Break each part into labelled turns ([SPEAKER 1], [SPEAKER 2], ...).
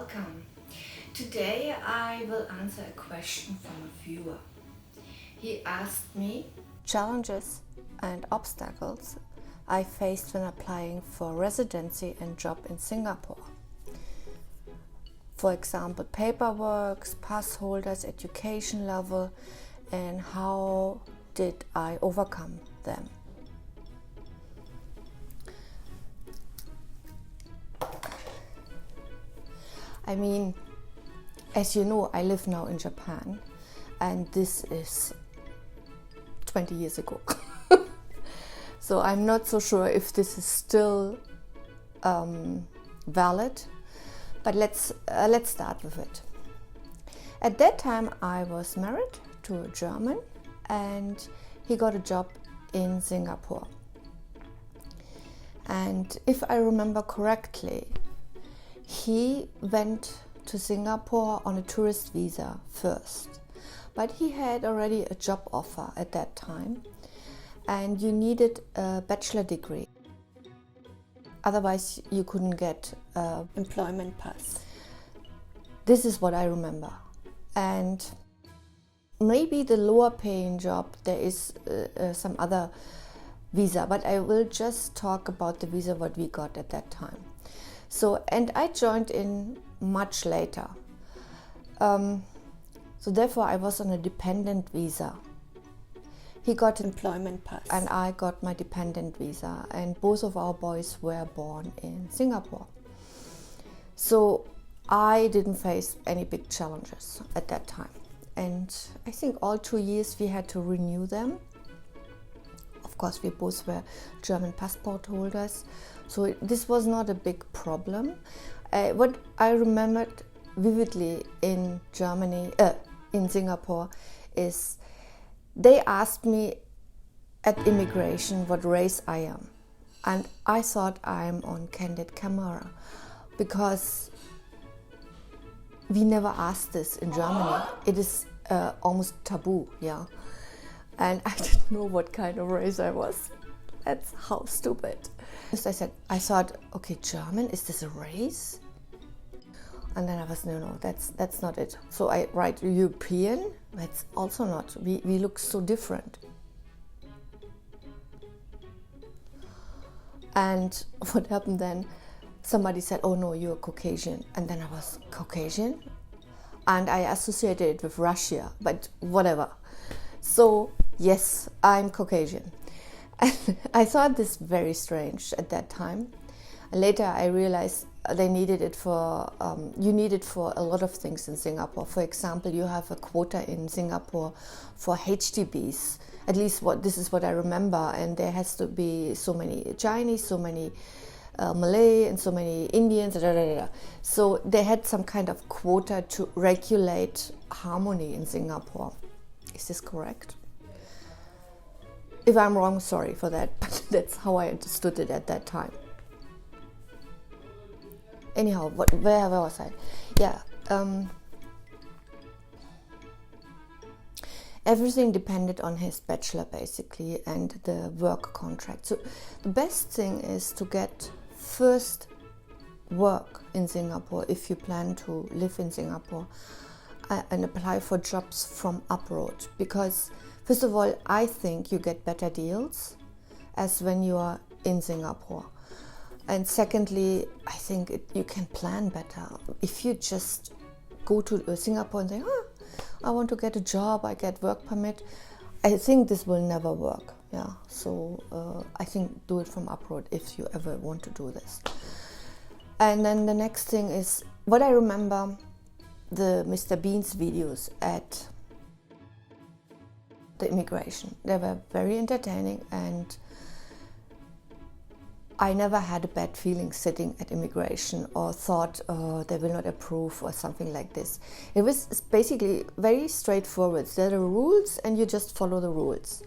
[SPEAKER 1] welcome. Today I will answer a question from a viewer. He asked me
[SPEAKER 2] challenges and obstacles I faced when applying for residency and job in Singapore. For example, paperwork, pass holders, education level, and how did I overcome them. I mean, as you know, I live now in Japan, and this is 20 years ago. So I'm not so sure if this is still valid, but let's start with it. At that time, I was married to a German, and he got a job in Singapore. And if I remember correctly, he went to Singapore on a tourist visa first, but he had already a job offer at that time, and you needed a bachelor degree. Otherwise, you couldn't get an employment pass. This is what I remember. And maybe the lower paying job, there is some other visa, but I will just talk about the visa what we got at that time. So, and I joined in much later. So therefore I was on a dependent visa. He got employment pass and I got my dependent visa, and both of our boys were born in Singapore. So I didn't face any big challenges at that time. And I think all 2 years we had to renew them. Of course, we both were German passport holders, so this was not a big problem. What I remembered vividly in Singapore, is they asked me at immigration what race I am, and I thought I'm on candid camera because we never asked this in Germany. It is almost taboo, yeah. And I didn't know what kind of race I was. That's how stupid. I thought, okay, German, is this a race? And then I was, no, that's not it. So I write European, that's also not. We look so different. And what happened then? Somebody said, oh no, you're Caucasian. And then I was Caucasian? And I associated it with Russia, but whatever. So yes, I'm Caucasian. I thought this very strange at that time. Later I realized they needed it for, you need it for a lot of things in Singapore. For example, you have a quota in Singapore for HDBs. At least this is what I remember. And there has to be so many Chinese, so many Malay, and so many Indians. So they had some kind of quota to regulate harmony in Singapore. Is this correct? If I'm wrong, sorry for that, but that's how I understood it at that time. Anyhow, where was I? Yeah, everything depended on his bachelor basically and the work contract. So the best thing is to get first work in Singapore if you plan to live in Singapore and apply for jobs from abroad, because first of all, I think you get better deals as when you are in Singapore. And secondly, I think you can plan better. If you just go to Singapore and say, I want to get a job, I get work permit, I think this will never work. Yeah, so I think do it from abroad if you ever want to do this. And then the next thing is, what I remember, the Mr. Bean's videos at the immigration. They were very entertaining, and I never had a bad feeling sitting at immigration or thought, oh, they will not approve or something like this. It was basically very straightforward. There are rules and you just follow the rules.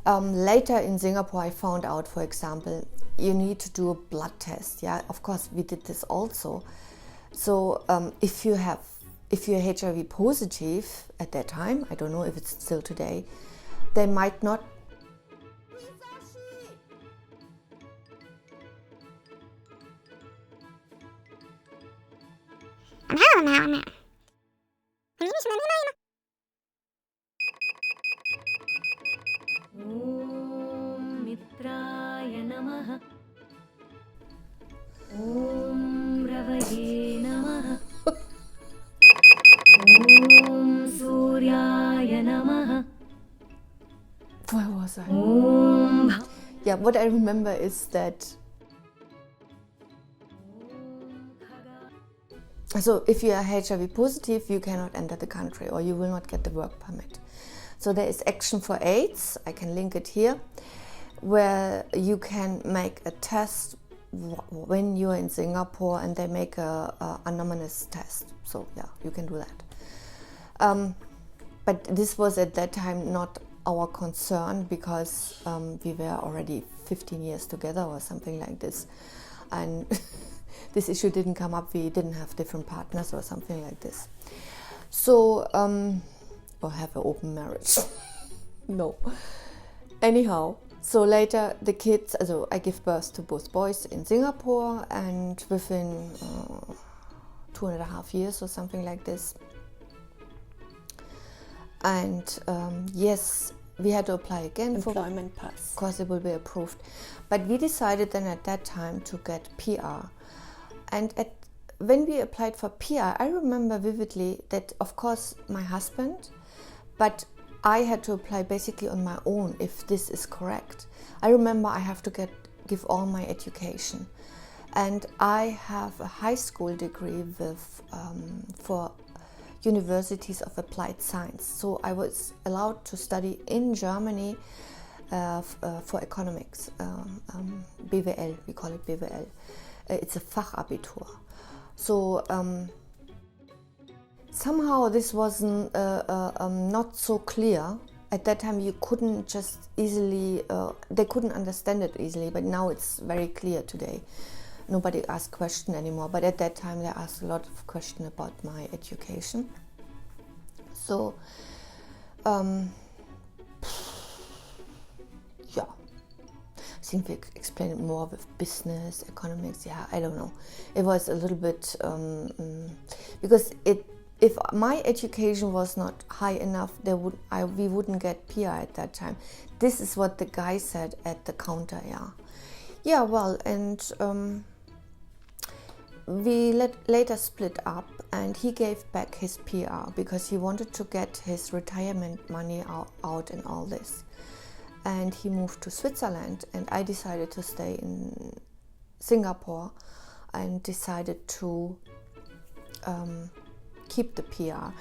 [SPEAKER 2] Later in Singapore, I found out, for example, you need to do a blood test. Yeah, of course, we did this also. So if you're HIV positive at that time, I don't know if it's still today, they might not
[SPEAKER 3] Om Mitraya Namaha. Om Ravaye Namaha. Om Suryaya Namaha.
[SPEAKER 2] Where was I?
[SPEAKER 3] Om.
[SPEAKER 2] Yeah, what I remember is that. So if you are HIV positive, you cannot enter the country or you will not get the work permit. So there is Action for AIDS, I can link it here, where you can make a test when you're in Singapore and they make a anonymous test. So yeah, you can do that. But this was at that time not our concern because we were already 15 years together or something like this. And this issue didn't come up, we didn't have different partners or something like this. So, or have an open marriage. No. Anyhow, so later the kids, so I give birth to both boys in Singapore, and within 2.5 years or something like this. And yes, we had to apply again for employment pass. Of course, it will be approved. But we decided then at that time to get PR. And when we applied for PR, I remember vividly that, of course, my husband, but I had to apply basically on my own if this is correct. I remember I have to give all my education. And I have a high school degree for universities of applied science. So I was allowed to study in Germany for economics, BWL, we call it BWL. It's a Fachabitur. So somehow this wasn't not so clear. At that time you couldn't just easily, they couldn't understand it easily, but now it's very clear today. Nobody asks questions anymore, but at that time they asked a lot of questions about my education. So, yeah, I think we explained it more with business, economics, yeah, I don't know. It was a little bit, because if my education was not high enough, we wouldn't get PR at that time. This is what the guy said at the counter, yeah. Yeah, well, and we later split up, and he gave back his PR because he wanted to get his retirement money out and all this. And he moved to Switzerland, and I decided to stay in Singapore and decided to keep the PR.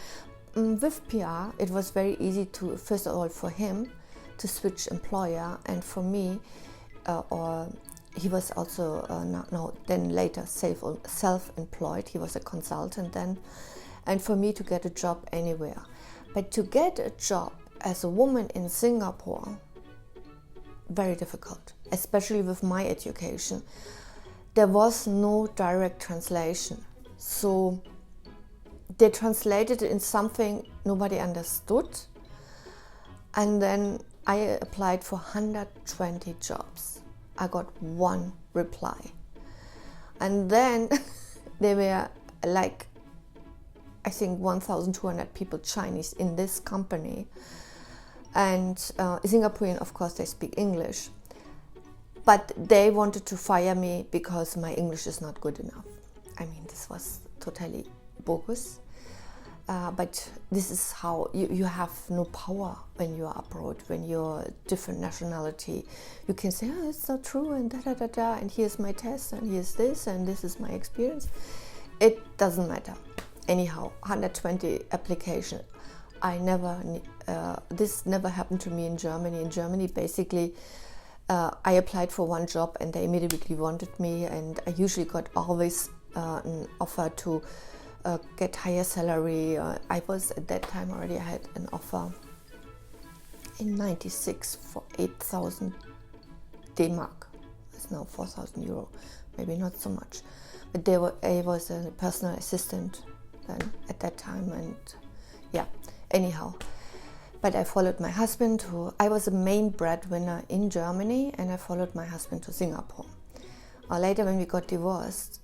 [SPEAKER 2] With PR, it was very easy to, first of all, for him to switch employer, and for me, he was also then later self-employed. He was a consultant then, and for me to get a job anywhere. But to get a job as a woman in Singapore, very difficult, especially with my education. There was no direct translation, so they translated it in something nobody understood, and then I applied for 120 jobs. I got one reply, and then there were like, I think 1,200 people Chinese in this company, and Singaporean, of course, they speak English, but they wanted to fire me because my English is not good enough. I mean, this was totally bogus. But this is how you have no power when you are abroad, when you're different nationality. You can say, oh, it's not true, and da-da-da-da, and here's my test, and here's this, and this is my experience. It doesn't matter. Anyhow, 120 application. This never happened to me in Germany. In Germany, basically, I applied for one job, and they immediately wanted me, and I usually got always an offer to get higher salary. I was at that time already, I had an offer in 96 for 8,000 D-Mark. It's now 4,000 euro, maybe not so much. But I was a personal assistant then at that time, and yeah, anyhow. But I followed my husband, I was a main breadwinner in Germany, and I followed my husband to Singapore. Later, when we got divorced,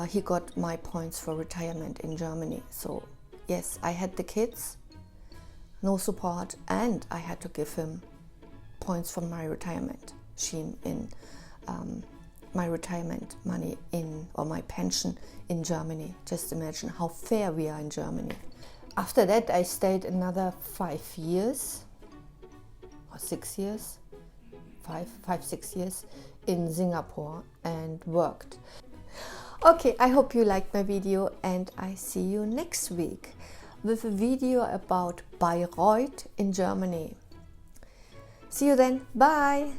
[SPEAKER 2] he got my points for retirement in Germany, so yes, I had the kids, no support, and I had to give him points from my retirement scheme in my retirement money or my pension in Germany. Just imagine how fair we are in Germany. After that, I stayed another 5 years or 6 years, 6 years in Singapore and worked. Okay, I hope you liked my video, and I see you next week with a video about Bayreuth in Germany. See you then. Bye.